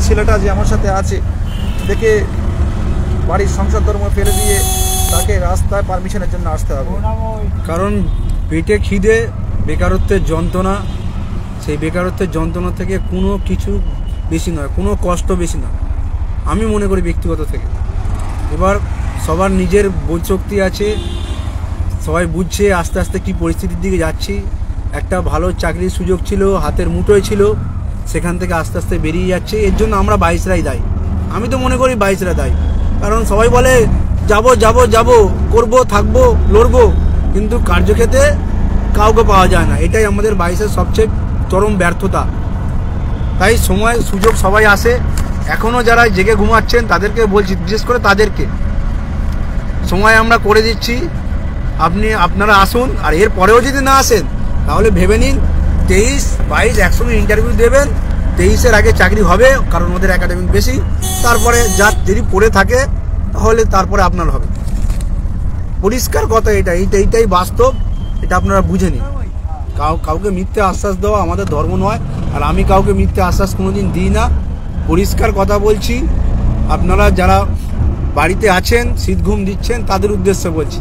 ছেলেটা যে আমার সাথে আছে দেখে বাড়ির সংসার ধর্ম ফেলে দিয়ে তাকে রাস্তায় পারমিশনের জন্য আসতে হবে। কারণ পেটে খিদে, বেকারত্বের যন্ত্রণা, সেই বেকারত্বের যন্ত্রণা থেকে কোনো কিছু বেশি নয়, কোনো কষ্ট বেশি নয় আমি মনে করি ব্যক্তিগত থেকে। এবার সবার নিজের বোধশক্তি আছে, সবাই বুঝছে আস্তে আস্তে কি পরিস্থিতির দিকে যাচ্ছি। একটা ভালো চাকরির সুযোগ ছিল, হাতের মুঠোয় ছিল, সেখান থেকে আস্তে আস্তে বেরিয়ে যাচ্ছে। এর জন্য আমরা 22রাই দায়ী। আমি তো মনে করি 22রা দায়ী। কারণ সবাই বলে যাব যাব যাব, করবো, থাকবো, লড়বো, কিন্তু কার্যক্ষেত্রে কাউকে পাওয়া যায় না। এটাই আমাদের 22-এর সবচেয়ে চরম ব্যর্থতা। তাই সময় সুযোগ সবাই আসে। এখনও যারা জেগে ঘুমাচ্ছেন তাদেরকে বলছি, বিশেষ করে তাদেরকে, সময় আমরা করে দিচ্ছি, আপনারা আসুন। আর এর পরেও যদি না আসেন তাহলে ভেবে নিন 23, 22 একসঙ্গে ইন্টারভিউ দেবেন। 23-এর আগে চাকরি হবে, কারণ ওদের একাডেমিক বেশি। তারপরে যদি পড়ে থাকে তাহলে তারপরে আপনার হবে। পরিষ্কার কথা, এইটাই বাস্তব। এটা আপনারা বুঝে নিন। কাউকে মিথ্যে আশ্বাস দেওয়া আমাদের ধর্ম নয়, আর আমি কাউকে মিথ্যে আশ্বাস কোনোদিন দিই না। পরিষ্কার কথা বলছি। আপনারা যারা বাড়িতে আছেন, শীত ঘুম দিচ্ছেন, তাদের উদ্দেশ্যে বলছি।